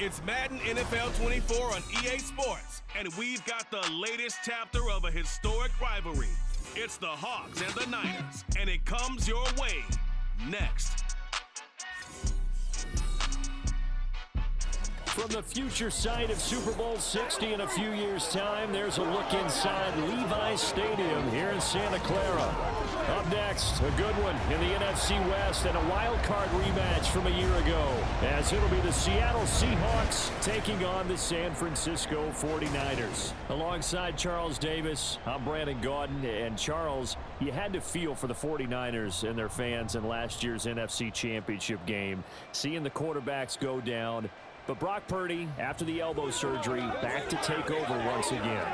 It's Madden NFL 24 on EA Sports, and we've got the latest chapter of a historic rivalry. It's the Hawks and the Niners, and it comes your way next. From the future site of Super Bowl 60 in a few years' time, there's a look inside Levi's Stadium here in Santa Clara. Up next, a good one in the NFC West and a wild card rematch from a year ago, as it'll be the Seattle Seahawks taking on the San Francisco 49ers. Alongside Charles Davis, I'm Brandon Gaudin, and Charles, you had to feel for the 49ers and their fans in last year's NFC Championship game, seeing the quarterbacks go down. But Brock Purdy, after the elbow surgery, back to take over once again.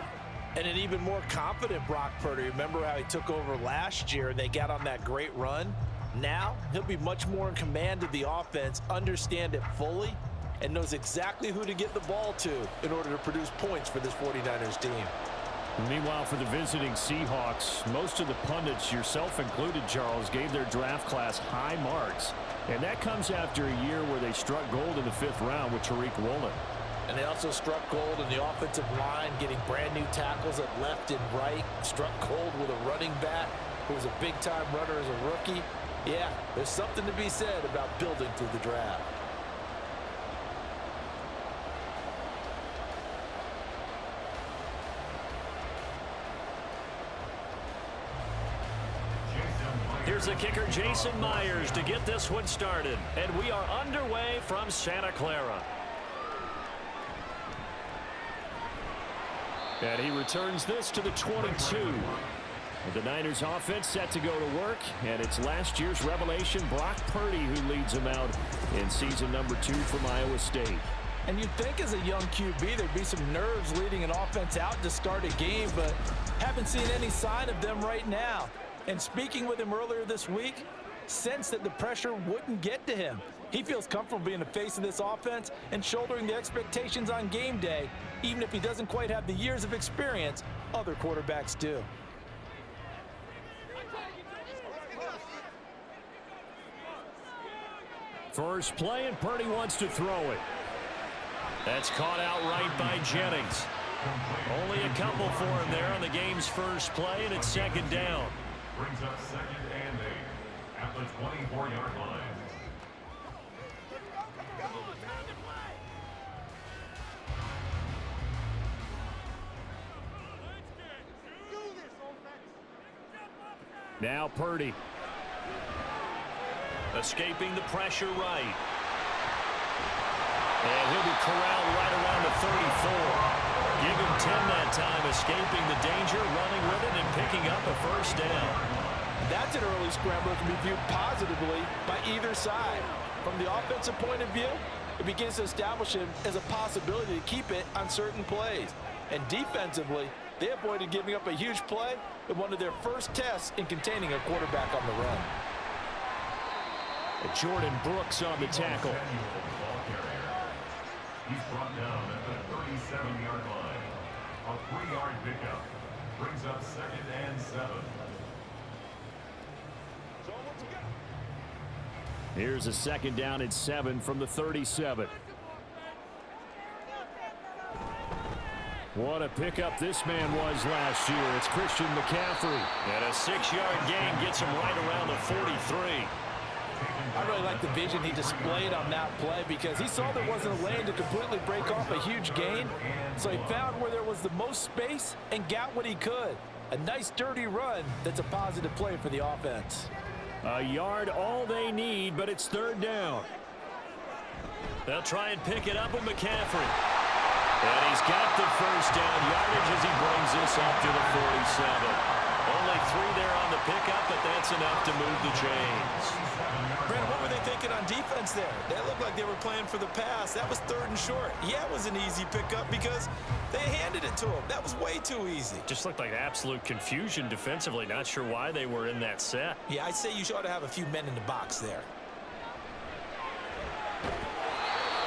And an even more confident Brock Purdy. Remember how he took over last year and they got on that great run? Now, he'll be much more in command of the offense, understand it fully, and knows exactly who to get the ball to in order to produce points for this 49ers team. Meanwhile, for the visiting Seahawks, most of the pundits, yourself included, Charles, gave their draft class high marks. And that comes after a year where they struck gold in the 5th round with Tariq Woolen. And they also struck gold in the offensive line, getting brand new tackles at left and right. Struck gold with a running back who was a big-time runner as a rookie. Yeah, there's something to be said about building through the draft. Here's the kicker, Jason Myers, to get this one started. And we are underway from Santa Clara. And he returns this to the 22. The Niners offense set to go to work. And it's last year's revelation, Brock Purdy, who leads them out in season number 2 from Iowa State. And you'd think as a young QB there'd be some nerves leading an offense out to start a game, but haven't seen any sign of them right now. And speaking with him earlier this week, sensed that the pressure wouldn't get to him. He feels comfortable being the face of this offense and shouldering the expectations on game day, even if he doesn't quite have the years of experience other quarterbacks do. First play, and Purdy wants to throw it. That's caught out right by Jennings. Only a couple for him there on the game's first play, and it's second down. Brings up 2nd and 8 at the 24-yard line. Now Purdy. Escaping the pressure right. And he'll be corralled right around the 34. Give him 10 that time, escaping the danger, running with it, and picking up a first down. That's an early scramble that can be viewed positively by either side. From the offensive point of view, it begins to establish him as a possibility to keep it on certain plays. And defensively, they avoided giving up a huge play in one of their first tests in containing a quarterback on the run. And Jordan Brooks on the tackle. He's brought down at the 37-yard line. A 3-yard pickup brings up 2nd and 7. Here's a 2nd down and 7 from the 37. What a pickup this man was last year. It's Christian McCaffrey. And a 6-yard gain gets him right around the 43. I really like the vision he displayed on that play because he saw there wasn't a lane to completely break off a huge gain. So he found where there was the most space and got what he could. A nice dirty run that's a positive play for the offense. A yard all they need, but it's 3rd down. They'll try and pick it up with McCaffrey. And he's got the first down yardage as he brings this up to the 47. Only 3 there on the pickup, but that's enough to move the chains. Brandon, what were they thinking on defense there? That looked like they were playing for the pass. That was 3rd and short. Yeah, it was an easy pickup because they handed it to him. That was way too easy. Just looked like absolute confusion defensively. Not sure why they were in that set. Yeah, I'd say you ought to have a few men in the box there.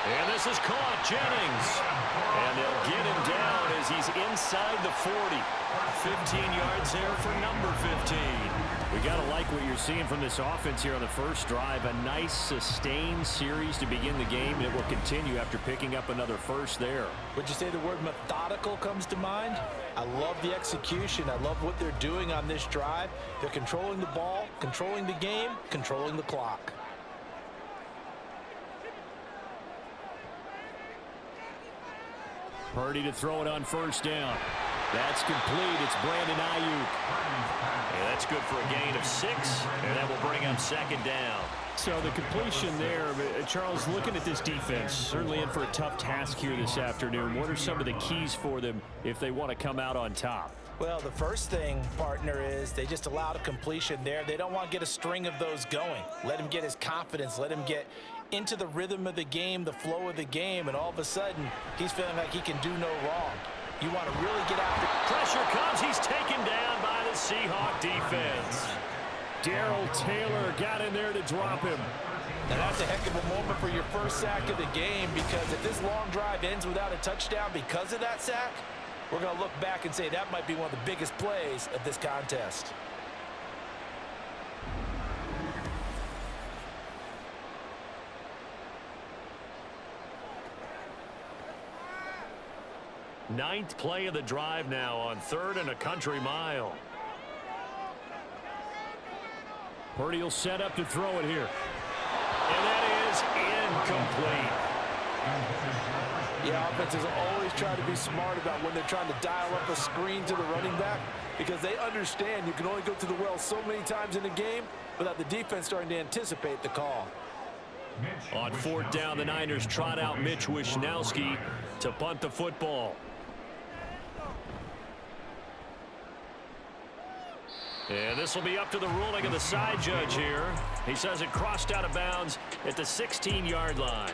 And this is caught, Jennings. And they'll get him down as he's inside the 40. 15 yards there for number 15. We got to like what you're seeing from this offense here on the first drive. A nice, sustained series to begin the game. It will continue after picking up another first there. Would you say the word methodical comes to mind? I love the execution. I love what they're doing on this drive. They're controlling the ball, controlling the game, controlling the clock. Purdy to throw it on first down. That's complete. It's Brandon Ayuk. Yeah, that's good for a gain of 6, and that will bring up second down. So the completion there, Charles, looking at this defense, certainly in for a tough task here this afternoon. What are some of the keys for them if they want to come out on top? Well, the first thing, partner, is they just allowed a completion there. They don't want to get a string of those going. Let him get his confidence. Let him get into the rhythm of the game, the flow of the game, and all of a sudden, he's feeling like he can do no wrong. You want to really get after. Pressure comes. He's taken down by the Seahawk defense. Darrell Taylor got in there to drop him. Now that's a heck of a moment for your first sack of the game, because if this long drive ends without a touchdown because of that sack, we're going to look back and say that might be one of the biggest plays of this contest. Ninth play of the drive now on 3rd and a country mile. Purdy will set up to throw it here. And that is incomplete. Yeah, offenses always try to be smart about when they're trying to dial up a screen to the running back, because they understand you can only go to the well so many times in a game without the defense starting to anticipate the call. On 4th down, the Niners trot out Mitch Wishnowski to punt the football. And this will be up to the ruling of the side judge here. He says it crossed out of bounds at the 16-yard line.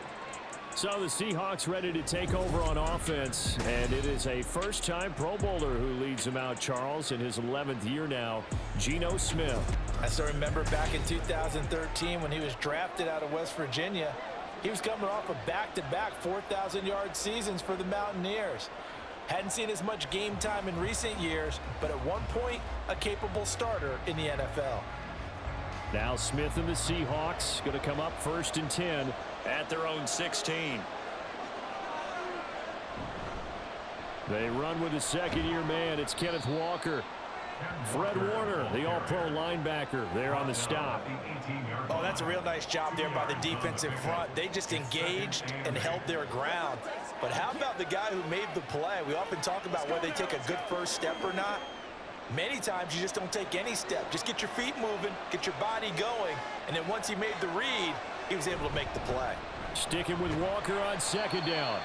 So the Seahawks ready to take over on offense, and it is a first-time Pro Bowler who leads them out, Charles, in his 11th year now, Geno Smith. I still remember back in 2013 when he was drafted out of West Virginia. He was coming off of back-to-back 4,000-yard seasons for the Mountaineers. Hadn't seen as much game time in recent years, but at one point, a capable starter in the NFL. Now Smith and the Seahawks going to come up 1st and 10 at their own 16. They run with the second-year man. It's Kenneth Walker. Fred Warner, the all-pro linebacker, there on the stop. Oh, that's a real nice job there by the defense in front. They just engaged and held their ground. But how about the guy who made the play? We often talk about whether they take a good first step or not. Many times you just don't take any step. Just get your feet moving, get your body going, and then once he made the read, he was able to make the play. Sticking with Walker on 2nd down.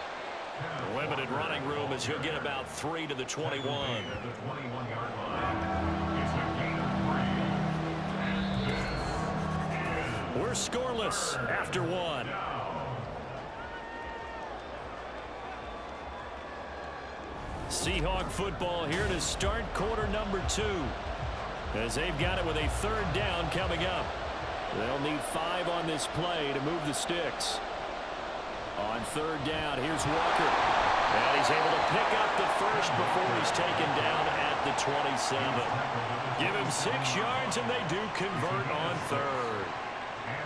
Limited running room as he'll get about 3 to the 21. We're scoreless after 1. Seahawk football here to start quarter number 2. As they've got it with a 3rd down coming up. They'll need 5 on this play to move the sticks. On 3rd down, here's Walker. And he's able to pick up the first before he's taken down at the 27. Give him 6 yards, and they do convert on 3rd.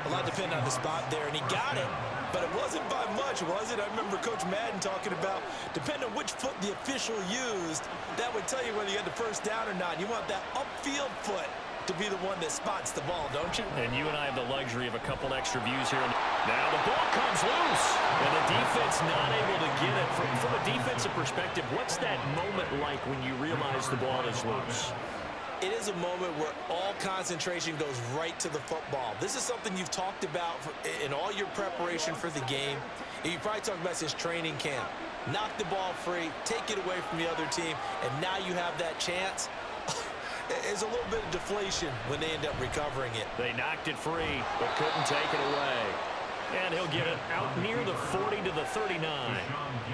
A lot depended on the spot there, and he got it. But it wasn't by much, was it? I remember Coach Madden talking about, depending on which foot the official used, that would tell you whether you had the first down or not. You want that upfield foot to be the one that spots the ball, don't you? And you and I have the luxury of a couple extra views here. Now the ball comes loose, and the defense not able to get it. From a defensive perspective, what's that moment like when you realize the ball is loose? It is a moment where all concentration goes right to the football. This is something you've talked about in all your preparation for the game. And you probably talked about since training camp. Knock the ball free, take it away from the other team, and now you have that chance. There's a little bit of deflation when they end up recovering it. They knocked it free, but couldn't take it away. And he'll get it out near the 40 to the 39.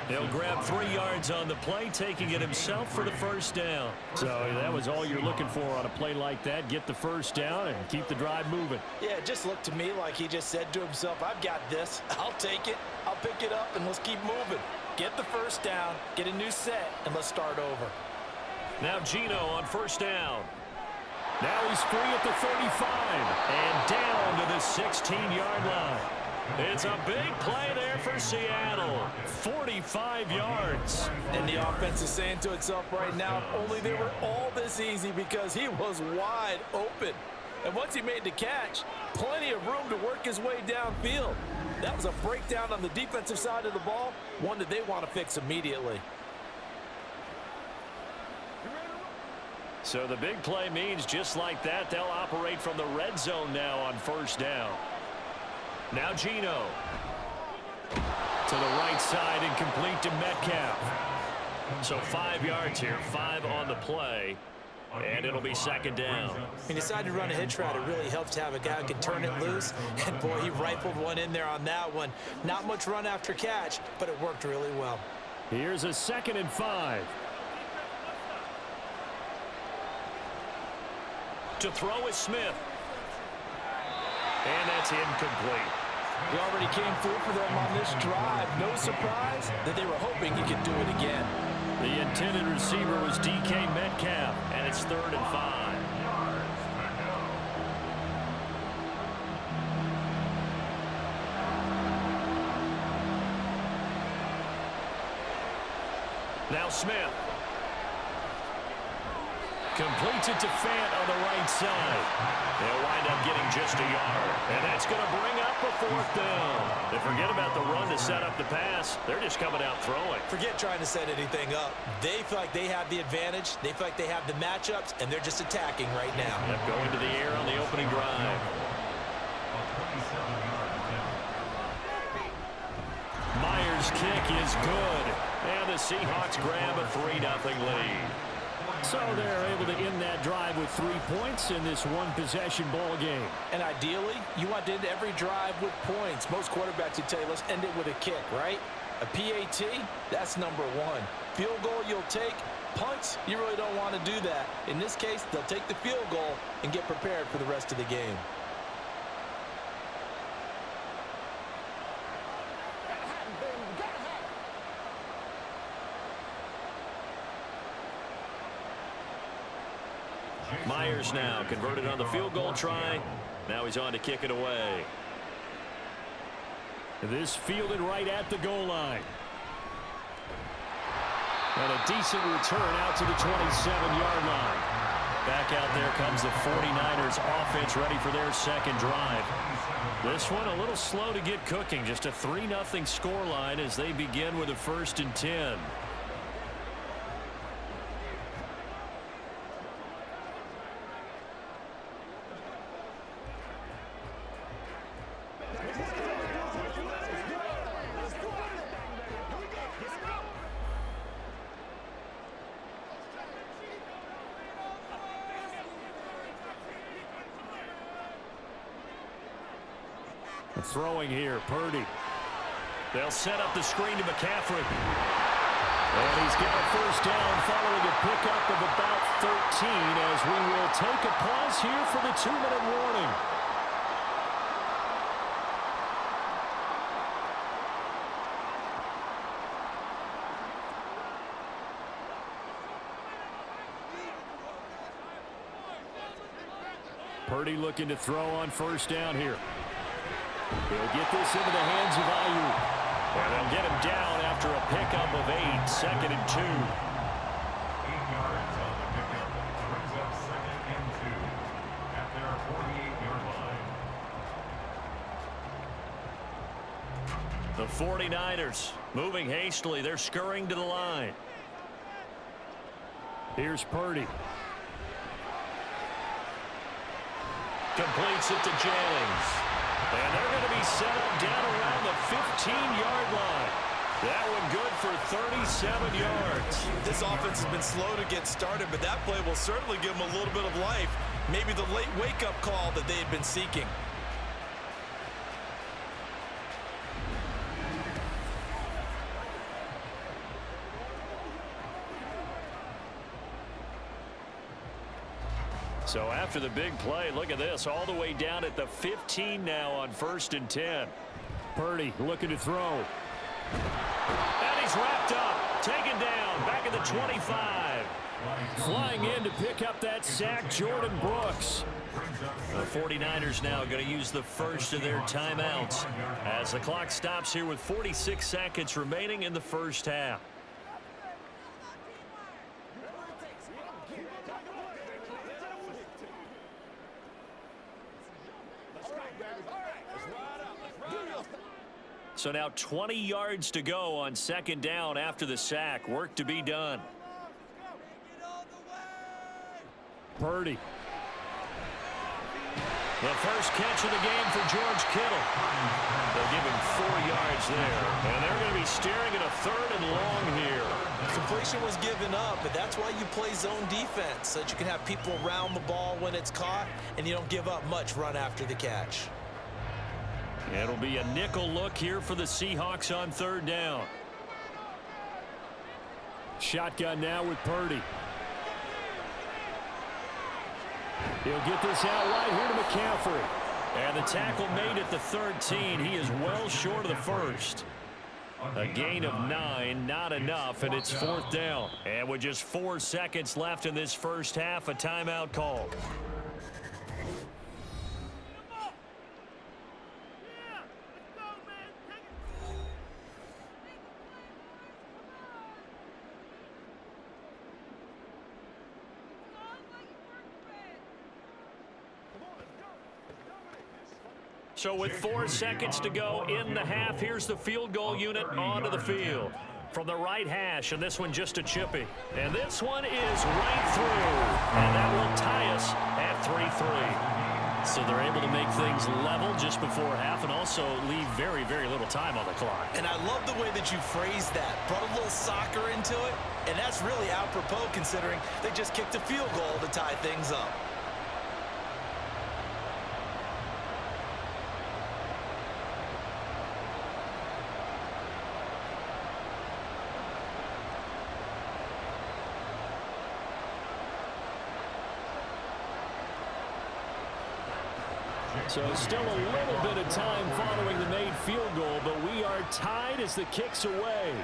He'll grab 3 yards on the play, taking it himself for the first down. So that was all you're looking for on a play like that. Get the first down and keep the drive moving. Yeah, it just looked to me like he just said to himself, I've got this. I'll take it. I'll pick it up, and let's keep moving. Get the first down, get a new set, and let's start over. Now Gino on first down. Now he's free at the 35. And down to the 16-yard line. It's a big play there for Seattle. 45 yards. And the offense is saying to itself right now, only they were all this easy because he was wide open. And once he made the catch, plenty of room to work his way downfield. That was a breakdown on the defensive side of the ball, one that they want to fix immediately. So the big play means just like that, they'll operate from the red zone now on first down. Now Gino. To the right side and complete to Metcalf. So 5 yards here, 5 on the play. And it'll be second down. He decided to run a hitch route. It really helps to have a guy who can turn it loose. And, boy, he rifled one in there on that one. Not much run after catch, but it worked really well. Here's a 2nd and 5. To throw is Smith. And that's incomplete. He already came through for them on this drive. No surprise that they were hoping he could do it again. The intended receiver was DK Metcalf, and it's 3rd and 5. Now Smith. Completes it to Fant on the right side. They'll wind up getting just a yard. And that's going to bring up a 4th down. They forget about the run to set up the pass. They're just coming out throwing. Forget trying to set anything up. They feel like they have the advantage. They feel like they have the matchups, and they're just attacking right now. Yep, going to the air on the opening drive. Myers' kick is good. And the Seahawks grab a 3-0 lead. So they're able to end that drive with 3 points in this one-possession ball game. And ideally, you want to end every drive with points. Most quarterbacks would tell you, let's end it with a kick, right? A PAT, that's number 1. Field goal you'll take. Punts, you really don't want to do that. In this case, they'll take the field goal and get prepared for the rest of the game. Myers now converted on the field goal try. Now he's on to kick it away. This fielded right at the goal line. And a decent return out to the 27-yard line. Back out there comes the 49ers offense ready for their second drive. This one a little slow to get cooking. Just a 3-0 scoreline as they begin with a 1st and 10. Throwing here, Purdy. They'll set up the screen to McCaffrey. And he's got a first down following a pickup of about 13 as we will take a pause here for the 2-minute warning. Purdy looking to throw on first down here. He'll get this into the hands of Ayuk. And they'll get him down after a pickup of 8, 2nd and 2. 8 yards on the pickup. Brings up 2nd and 2 at their 48-yard line. The 49ers moving hastily. They're scurrying to the line. Here's Purdy. Completes it to Jennings. And they're going to be set up down around the 15-yard line. That one good for 37 yards. This offense has been slow to get started, but that play will certainly give them a little bit of life. Maybe the late wake-up call that they had been seeking. So after the big play, look at this, all the way down at the 15 now on 1st and 10. Purdy looking to throw. And he's wrapped up, taken down, back at the 25. Flying in to pick up that sack, Jordan Brooks. The 49ers now going to use the first of their timeouts as the clock stops here with 46 seconds remaining in the first half. So now 20 yards to go on 2nd down after the sack. Work to be done. Purdy. The first catch of the game for George Kittle. They'll give him 4 yards there. And they're going to be staring at a 3rd and long here. Completion was given up, but that's why you play zone defense, so that you can have people around the ball when it's caught, and you don't give up much run after the catch. It'll be a nickel look here for the Seahawks on 3rd down. Shotgun now with Purdy. He'll get this out wide here to McCaffrey. And the tackle made at the 13. He is well short of the first. A gain of 9, not enough, and it's 4th down. And with just 4 seconds left in this first half, a timeout call. So with 4 seconds to go in the half, here's the field goal unit onto the field. From the right hash, and this one just a chippy. And this one is right through. And that will tie us at 3-3. So they're able to make things level just before half and also leave very, very little time on the clock. And I love the way that you phrased that. Brought a little soccer into it, and that's really apropos considering they just kicked a field goal to tie things up. So still a little bit of time following the made field goal, but we are tied as the kick's away.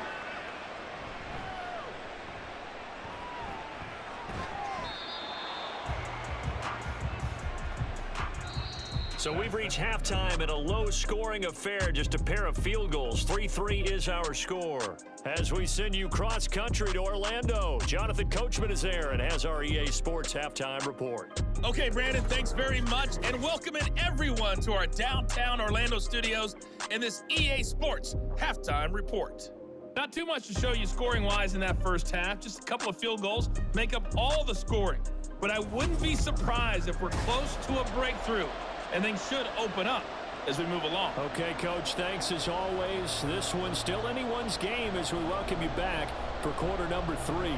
So we've reached halftime in a low-scoring affair, just a pair of field goals. 3-3 is our score. As we send you cross-country to Orlando, Jonathan Coachman is there and has our EA Sports halftime report. Okay, Brandon, thanks very much, and welcoming everyone to our downtown Orlando studios in this EA Sports halftime report. Not too much to show you scoring-wise in that first half. Just a couple of field goals make up all the scoring. But I wouldn't be surprised if we're close to a breakthrough, and things should open up as we move along. Okay, Coach, thanks as always. This one's still anyone's game as we welcome you back for quarter number 3.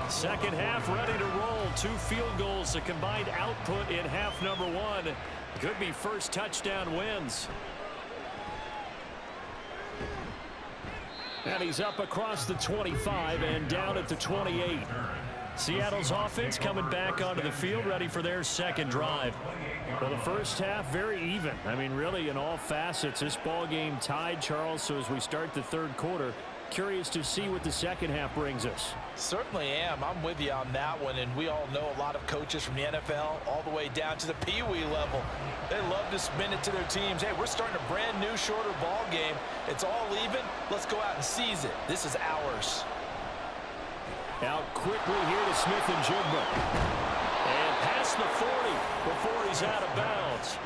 Second half ready to roll. 2 field goals, a combined output in half number 1. Could be first touchdown wins. And he's up across the 25 and down at the 28. Seattle's offense coming back onto the field, ready for their second drive. Well, the first half, very even. I mean, really, in all facets, this ball game tied, Charles. So as we start the third quarter, curious to see what the second half brings us. Certainly am. I'm with you on that one, and we all know a lot of coaches from the NFL all the way down to the Pee-wee level. They love to spin it to their teams. Hey, we're starting a brand new, shorter ball game. It's all even. Let's go out and seize it. This is ours. Out quickly here to Smith and Jigba. And past the 40 before he's out of bounds. yards.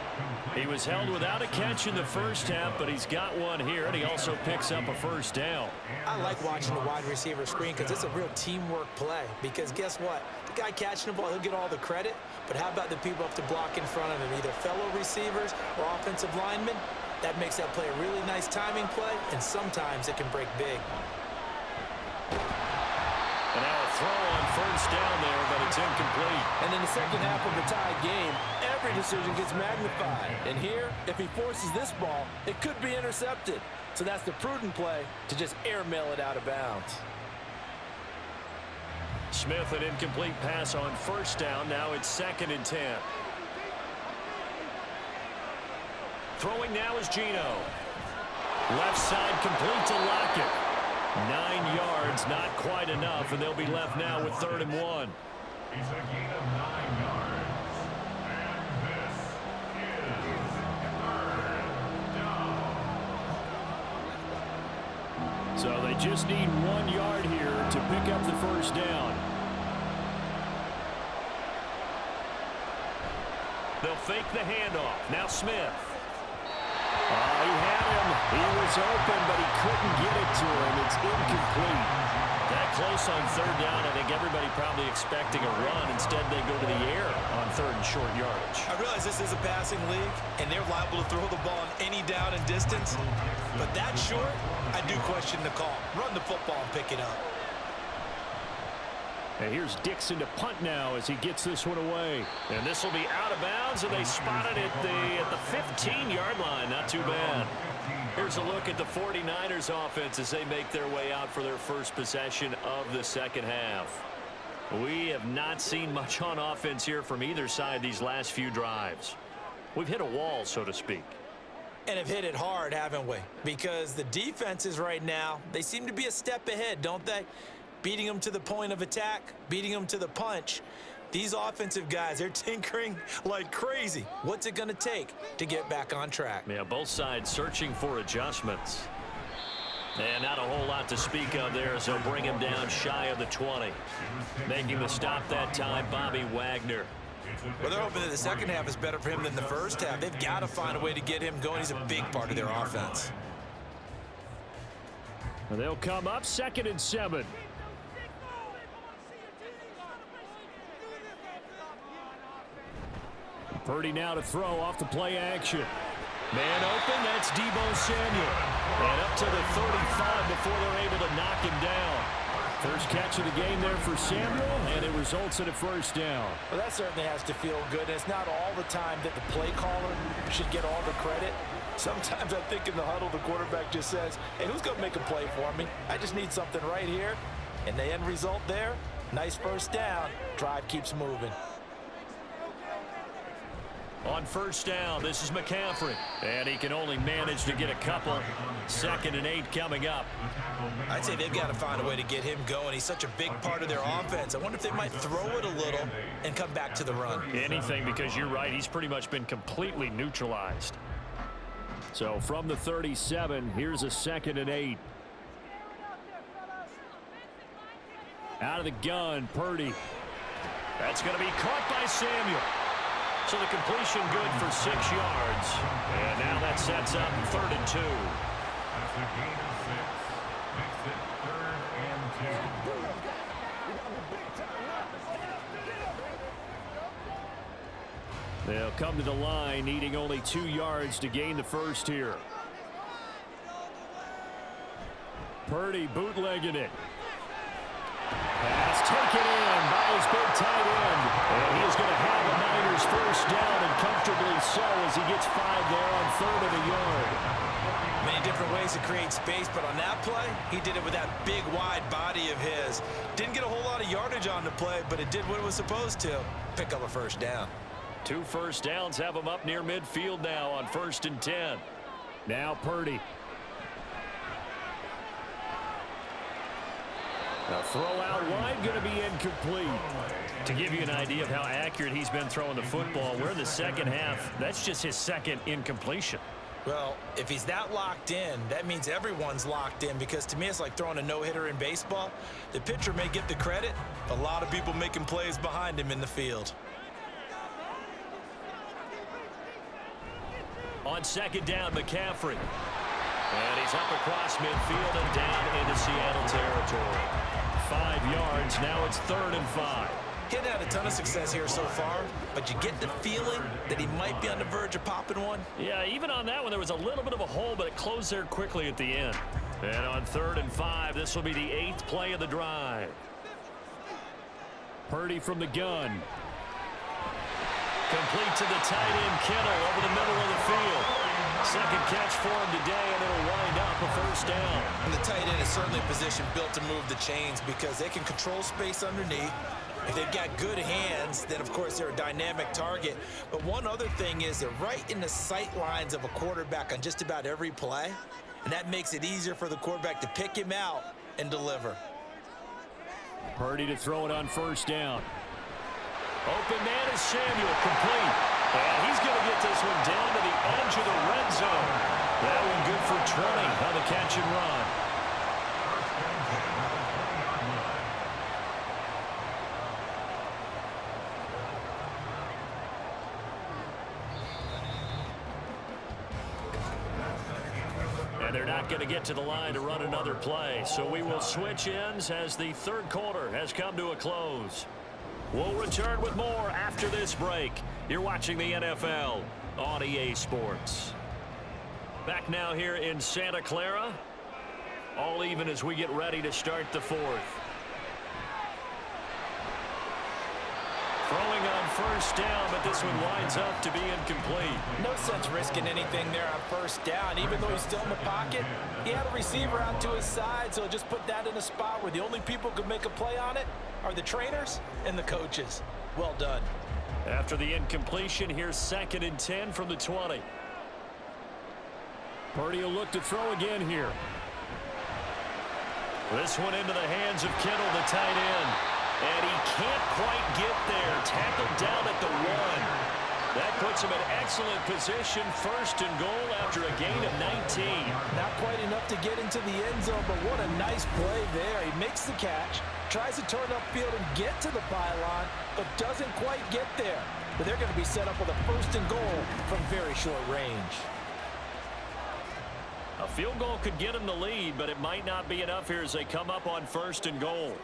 He was held without a catch in the first half, but he's got one here, and he also picks up a first down. I like watching the wide receiver screen because it's a real teamwork play. Because guess what? The guy catching the ball, he'll get all the credit. But how about the people up to block in front of him, either fellow receivers or offensive linemen? That makes that play a really nice timing play, and sometimes it can break big. And now a throw on first down there, but it's incomplete. And in the second half of a tied game, every decision gets magnified. And here, if he forces this ball, it could be intercepted. So that's the prudent play to just airmail it out of bounds. Smith, an incomplete pass on first down. Now it's 2nd and 10. Throwing now is Geno. Left side complete to Lockett. 9 yards, not quite enough, and they'll be left now with 3rd and 1. It's a gain of 9 yards. And this is 3rd down. So they just need 1 yard here to pick up the first down. They'll fake the handoff. Now Smith. He had him. He was open, but he couldn't get it to him. It's incomplete. That close on 3rd down. I think everybody probably expecting a run. Instead, they go to the air on 3rd and short yardage. I realize this is a passing league, and they're liable to throw the ball on any down and distance. But that short, I do question the call. Run the football and pick it up. And here's Dixon to punt now as he gets this one away. And this will be out of bounds, and they spotted it at the 15-yard line. Not too bad. Here's a look at the 49ers offense as they make their way out for their first possession of the second half. We have not seen much on offense here from either side these last few drives. We've hit a wall, so to speak. And have hit it hard, haven't we? Because the defenses right now, they seem to be a step ahead, don't they? Beating them to the point of attack, beating them to the punch. These offensive guys, they're tinkering like crazy. What's it going to take to get back on track? Yeah, both sides searching for adjustments. And not a whole lot to speak of there, so bring him down shy of the 20. Making the stop that time, Bobby Wagner. Well, they're hoping that the second half is better for him than the first half. They've got to find a way to get him going. He's a big part of their offense. And they'll come up 2nd and 7. Purdy now to throw off the play action. Man open, that's Deebo Samuel. And up to the 35 before they're able to knock him down. First catch of the game there for Samuel, and it results in a first down. Well, that certainly has to feel good. And it's not all the time that the play caller should get all the credit. Sometimes I think in the huddle, the quarterback just says, hey, who's going to make a play for me? I just need something right here. And the end result there, nice first down. Drive keeps moving. On first down, this is McCaffrey. And he can only manage to get a couple. 2nd and 8 coming up. I'd say they've got to find a way to get him going. He's such a big part of their offense. I wonder if they might throw it a little and come back to the run. Anything, because you're right. He's pretty much been completely neutralized. So from the 37, here's a 2nd and 8. Out of the gun, Purdy. That's going to be caught by Samuel. So the completion good for 6 yards. And now that sets up 3rd and 2. That's a gain of 6. Makes it 3rd and 2. They'll come to the line, needing only 2 yards to gain the first here. Purdy bootlegging it. Pass taken in by his big tight end. And he is going to have a Niners first down, and comfortably so, as he gets 5 there on 3rd and a yard. Many different ways to create space, but on that play, he did it with that big, wide body of his. Didn't get a whole lot of yardage on the play, but it did what it was supposed to. Pick up a first down. 2 first downs have him up near midfield now on 1st and 10. Now Purdy. A throw out wide, going to be incomplete. To give you an idea of how accurate he's been throwing the football, we're in the second half. That's just his 2nd incompletion. Well, if he's that locked in, that means everyone's locked in, because to me it's like throwing a no-hitter in baseball. The pitcher may get the credit, a lot of people making plays behind him in the field. On second down, McCaffrey. And he's up across midfield and down into Seattle territory. 5 yards. Now it's 3rd and 5. He hadn't had a ton of success here so far, but you get the feeling that he might be on the verge of popping one. Yeah, even on that one, there was a little bit of a hole, but it closed there quickly at the end. And on 3rd and 5, this will be the 8th play of the drive. Purdy from the gun. Complete to the tight end, Kittle, over the middle of the field. Second catch for him today, and it'll wind up a 1st down. And the tight end is certainly a position built to move the chains because they can control space underneath. If they've got good hands, then, of course, they're a dynamic target. But one other thing is they're right in the sight lines of a quarterback on just about every play, and that makes it easier for the quarterback to pick him out and deliver. Purdy to throw it on 1st down. Open man is Samuel, complete. And he's going to get this one down to the edge of the red zone. That one good for 20 on the catch and run. And they're not going to get to the line to run another play. So we will switch ends as the 3rd quarter has come to a close. We'll return with more after this break. You're watching the NFL on EA Sports. Back now here in Santa Clara. All even as we get ready to start the 4th. Throwing on 1st down, but this one winds up to be incomplete. No sense risking anything there on 1st down. Even though he's still in the pocket, he had a receiver out to his side, so just put that in a spot where the only people who could make a play on it are the trainers and the coaches. Well done. After the incompletion, here's 2nd and 10 from the 20. Purdy will look to throw again here. This one into the hands of Kittle, the tight end. And he can't quite get there. Tackled down at the 1. That puts him in excellent position. 1st and goal after a gain of 19. Not quite enough to get into the end zone, but what a nice play there. He makes the catch, tries to turn upfield and get to the pylon, but doesn't quite get there. But they're going to be set up with a 1st and goal from very short range. A field goal could get him the lead, but it might not be enough here as they come up on 1st and goal.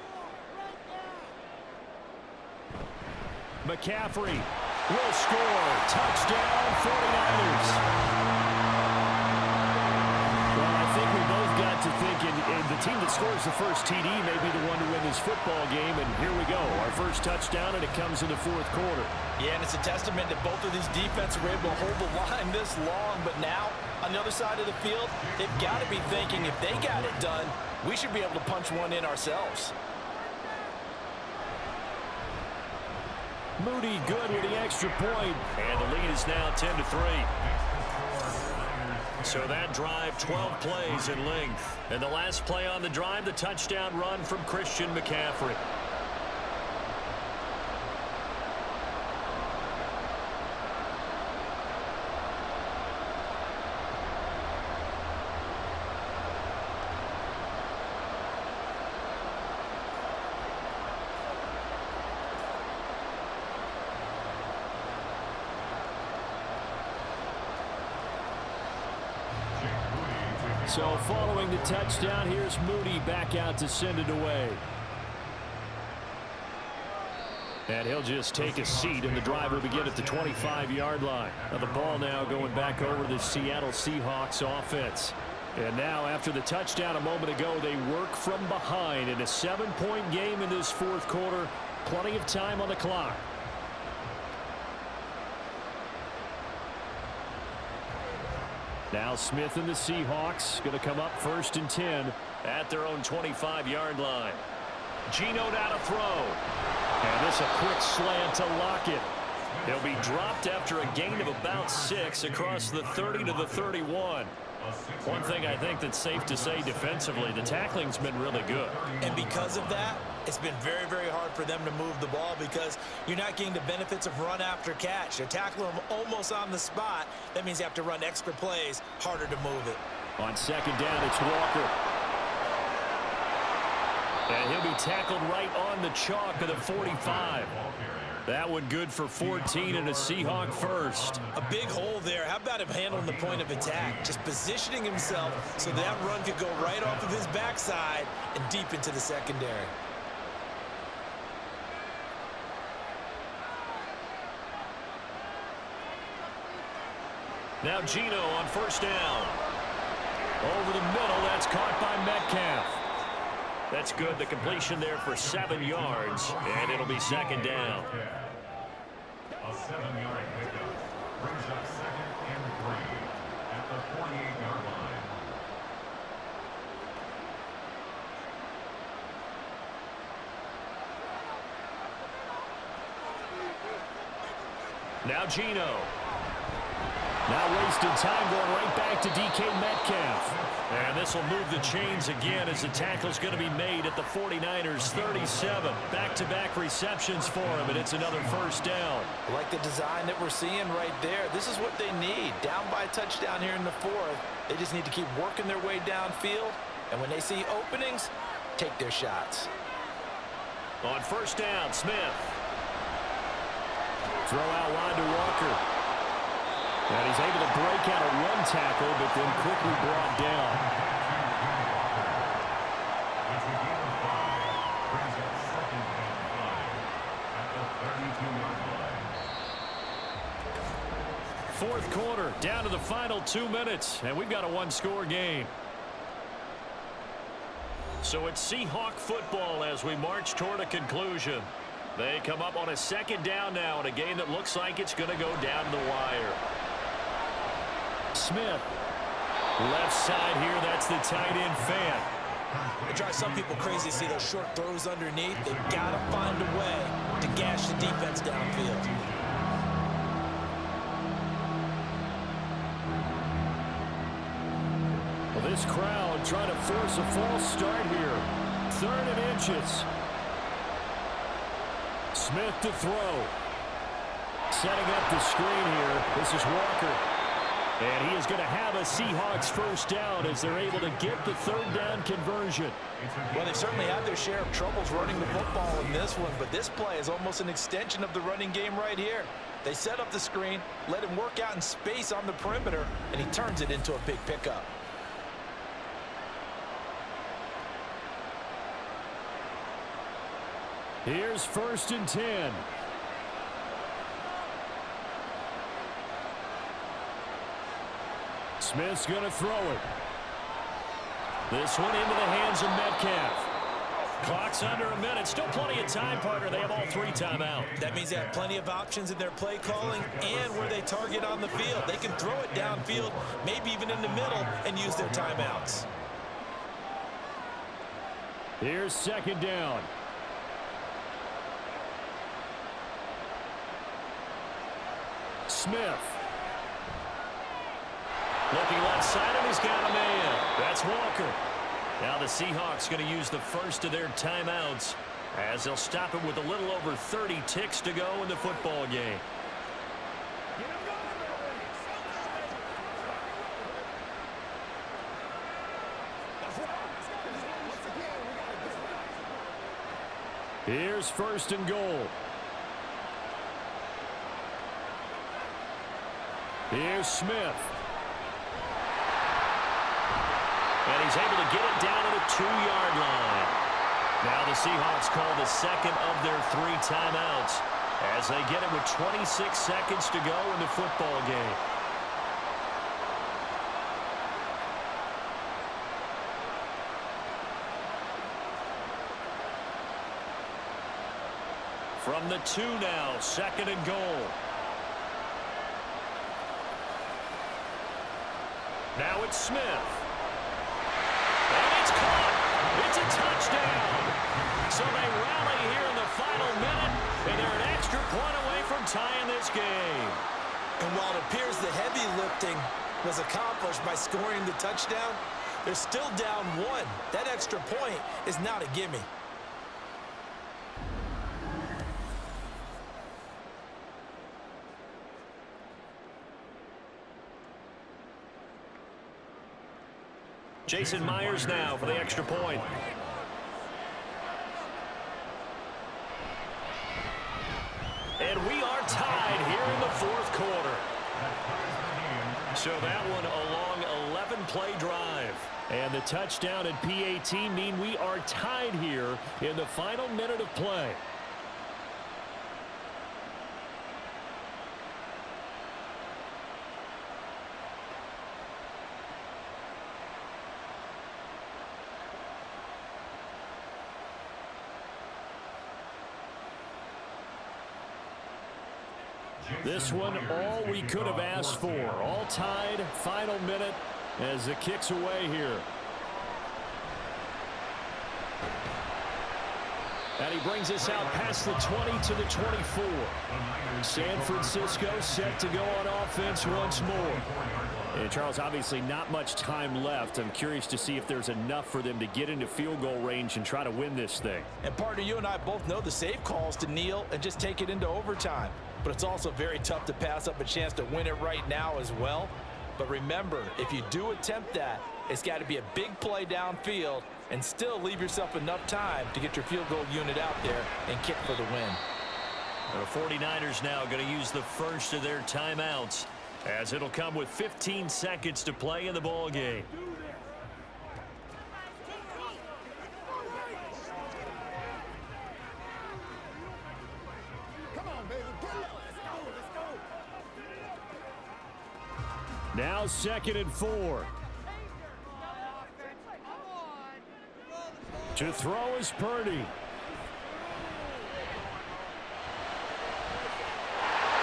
McCaffrey will score. Touchdown, 49ers. Well, I think we both got to thinking, and the team that scores the first TD may be the one to win this football game, and here we go. Our first touchdown, and it comes in the 4th quarter. Yeah, and it's a testament that both of these defenses were able to hold the line this long, but now, on the other side of the field, they've got to be thinking if they got it done, we should be able to punch one in ourselves. Moody good with the extra point. And the lead is now 10-3. So that drive, 12 plays in length. And the last play on the drive, the touchdown run from Christian McCaffrey. So following the touchdown, here's Moody back out to send it away. And he'll just take a seat, and the drive will begin at the 25-yard line. Now the ball now going back over to the Seattle Seahawks offense. And now after the touchdown a moment ago, they work from behind in a 7-point game in this 4th quarter. Plenty of time on the clock. Now Smith and the Seahawks going to come up 1st and 10 at their own 25-yard line. Geno down to throw. And this a quick slant to Lockett. He'll be dropped after a gain of about 6 across the 30 to the 31. One thing I think that's safe to say defensively, the tackling's been really good. And because of that, it's been very, very hard for them to move the ball because you're not getting the benefits of run after catch. They're tackling them almost on the spot. That means you have to run extra plays, harder to move it. On 2nd down, it's Walker. And he'll be tackled right on the chalk of the 45. That one good for 14 and a Seahawk first. A big hole there. How about him handling the point of attack? Just positioning himself so that run could go right off of his backside and deep into the secondary. Now Geno on first down. Over the middle, that's caught by Metcalf. That's good. The completion there for 7 yards, and it'll be second down. A 7-yard pickup brings up 2nd and 3 at the 48-yard line. Now Geno. Now wasted time going right back to DK Metcalf. And this will move the chains again as the tackle's going to be made at the 49ers 37. Back-to-back receptions for him, and it's another first down. I like the design that we're seeing right there. This is what they need. Down by a touchdown here in the 4th. They just need to keep working their way downfield. And when they see openings, take their shots. On first down, Smith. Throw out wide to Walker. And he's able to break out a run tackle, but then quickly brought down. It's a gain of 5. Brings up 2nd and 5 at the 32-yard line. 4th quarter, down to the final 2 minutes, and we've got a one-score game. So it's Seahawk football as we march toward a conclusion. They come up on a 2nd down now in a game that looks like it's going to go down to the wire. Smith. Left side here, that's the tight end fan. It drives some people crazy to see those short throws underneath. They've got to find a way to gash the defense downfield. Well, this crowd trying to force a false start here. 3rd and inches. Smith to throw. Setting up the screen here. This is Walker. And he is going to have a Seahawks first down as they're able to get the 3rd down conversion. Well, they certainly had their share of troubles running the football in this one, but this play is almost an extension of the running game right here. They set up the screen, let him work out in space on the perimeter, and he turns it into a big pickup. Here's 1st and 10. Smith's going to throw it. This one into the hands of Metcalf. Clock's under a minute. Still plenty of time, partner. They have all 3 timeout. That means they have plenty of options in their play calling and where they target on the field. They can throw it downfield, maybe even in the middle, and use their timeouts. Here's 2nd down. Smith. Looking left side, and he's got a man. That's Walker. Now the Seahawks going to use the first of their timeouts as they'll stop it with a little over 30 ticks to go in the football game. Here's 1st and goal. Here's Smith. And he's able to get it down to the 2-yard line. Now the Seahawks call the 2nd of their 3 timeouts as they get it with 26 seconds to go in the football game. From the 2 now, 2nd and goal. Now it's Smith. And it's caught. It's a touchdown. So they rally here in the final minute, and they're an extra point away from tying this game. And while it appears the heavy lifting was accomplished by scoring the touchdown, they're still down 1. That extra point is not a gimme. Jason Myers now for the extra point. So that one a long 11-play drive. And the touchdown and PAT mean we are tied here in the final minute of play. This one, all we could have asked for. All tied, final minute as it kicks away here. And he brings us out past the 20 to the 24. San Francisco set to go on offense once more. And Charles, obviously not much time left. I'm curious to see if there's enough for them to get into field goal range and try to win this thing. And partner, you and I both know the safe calls to kneel and just take it into overtime. But it's also very tough to pass up a chance to win it right now as well. But remember, if you do attempt that, it's got to be a big play downfield and still leave yourself enough time to get your field goal unit out there and kick for the win. The 49ers now going to use the first of their timeouts, as it'll come with 15 seconds to play in the ball game. Now 2nd and 4. To throw is Purdy.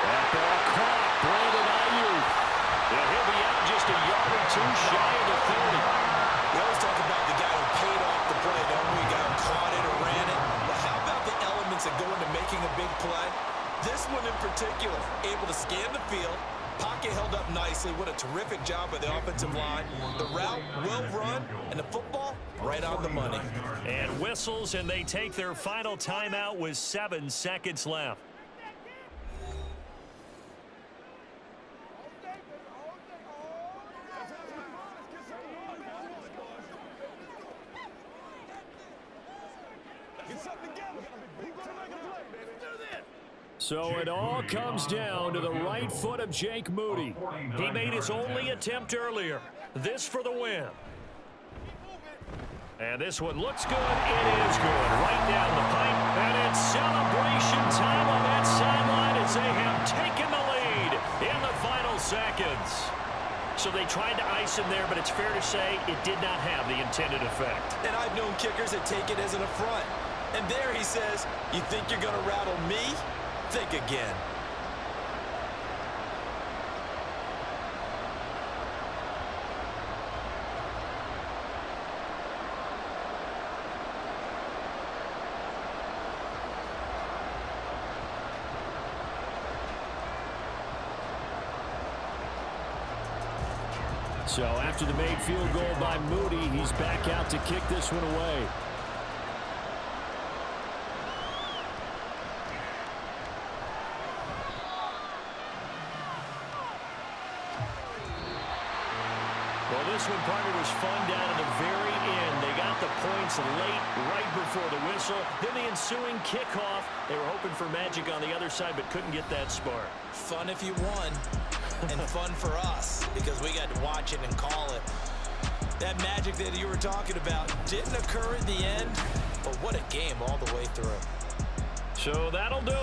That ball caught. Brandon Ayuk. And he'll be out just a yard or two shy of the 30. We always talk about the guy who paid off the play, don't we? Guy who caught it or ran it. But how about the elements that go into making a big play? This one in particular, able to scan the field. Pocket held up nicely. What a terrific job by the offensive line. The route well run, and the football right on the money. And whistles, and they take their final timeout with 7 seconds left. So it all comes down to the right foot of Jake Moody. He made his only attempt earlier. This for the win. And this one looks good. It is good. Right down the pipe. And it's celebration time on that sideline as they have taken the lead in the final seconds. So they tried to ice him there, but it's fair to say it did not have the intended effect. And I've known kickers that take it as an affront. And there he says, you think you're going to rattle me? Think again. So after the made field goal by Moody, he's back out to kick this one away. Well, this one, partner, was fun down at the very end. They got the points late, right before the whistle. Then the ensuing kickoff. They were hoping for magic on the other side, but couldn't get that spark. Fun if you won, and fun for us, because we got to watch it and call it. That magic that you were talking about didn't occur at the end, but what a game all the way through. So that'll do